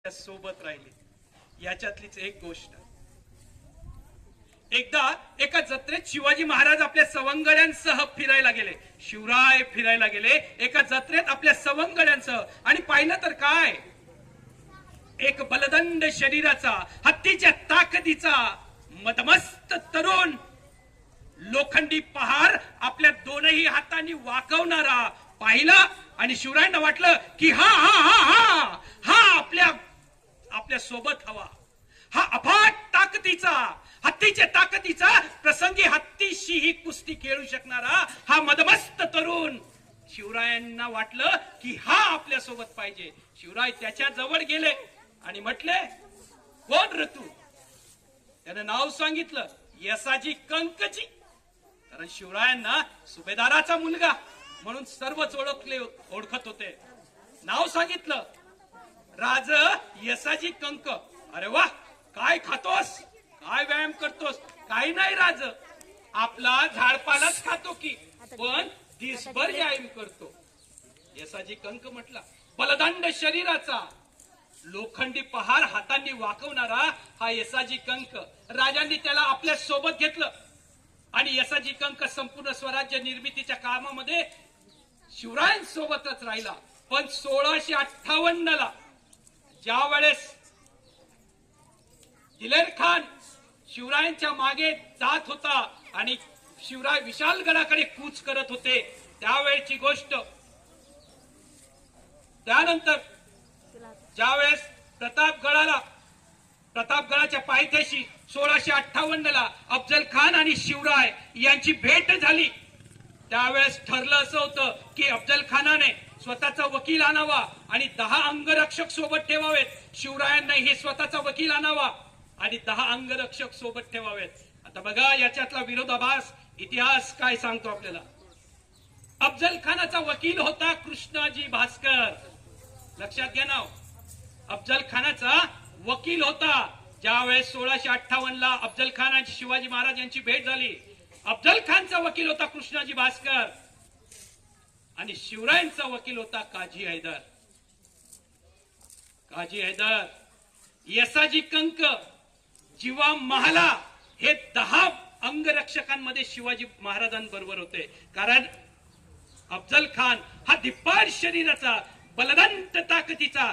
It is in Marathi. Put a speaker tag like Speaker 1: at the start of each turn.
Speaker 1: सोबत राहिले याच्यातलीच एक गोष्ट। एकदा एका जत्रेत शिवाजी महाराज आपल्या सवंगड्यांसह फिरायला गेले। शिवराय फिरायला गेले एका जत्रेत आपल्या सवंगड्यांसह आणि पाहिलं तर काय, एक बलदंड शरीराचा, हत्तीच्या ताकदीचा मदमस्त तरुण लोखंडी पहार आपल्या दोनही हातांनी वाकवणारा पाहिला आणि शिवरायांना वाटलं की हा हा हा हा हा आपल्या सोबत हवा। हा अफाट ताकदीचा, हत्तीच्या ताकदीचा, प्रसंगी हत्तीशी ही कुस्ती खेळू शकणारा हा मदमस्त तरुण शिवरायांना वाटलं की हा आपल्या सोबत पाहिजे। शिवराय त्याच्या जवळ गेले आणि म्हटले, कोण रे तू? त्याने नाव सांगितलं, यसाजी कंकजी। कारण शिवरायांना सुभेदाराचा मुलगा म्हणून सर्वच ओळखत होते। नाव सांगितलं, राज यसाजी कंक। अरे वा, काय खातोस, काय व्यायाम करतोस? काही नाही राज, आपला झाडपालाच खातो की, पण दिसभर व्यायाम करतो। यसाजी कंक म्हटला, बलदंड शरीराचा, लोखंडी पहार हातांनी वाकवणारा हा यसाजी कंक। राजांनी त्याला आपल्या सोबत घेतलं आणि यसाजी कंक संपूर्ण स्वराज्य निर्मितीच्या कामामध्ये शिवरायांसोबतच राहिला। पण 1658 ला ज्या वेळेस दिलेर खान शिवरायांच्या मागे जात होता आणि शिवराय विशालगडाकडे कूच करत होते, त्यावेळची गोष्ट। त्यानंतर ज्यावेळेस प्रतापगडाच्या पायथ्याशी 1658 ला अफजल खान आणि शिवराय यांची भेट झाली, त्यावेळेस ठरलं असं होतं की अफजल खानाने स्वतःचा वकील आणावा आणि 10 अंगरक्षक सोबत ठेवावेत। शिवरायांना हे स्वतःचा वकील आणावा आणि 10 अंगरक्षक सोबत ठेवावेत। आता बघा याच्यातला विरोधाभास इतिहास काय सांगतो आपल्याला। अफजल खानाचा वकील होता कृष्णाजी भास्कर, लक्षात घ्या नाव। अफजल खानाचा वकील होता। ज्यावेळेस 1658 ला अफजल खान आणि शिवाजी महाराज यांची भेट झाली, अफजल खानचा वकील होता कृष्णाजी भास्कर आणि शिवरायांचा वकील होता काजी हैदर। काजी हैदर, यसाजी कंक, जीवा महाला हे 10 अंगरक्षकांमध्ये शिवाजी महाराजांबरोबर होते। कारण अफजल खान हा धिप्पाड शरीराचा, बलदंड ताकदीचा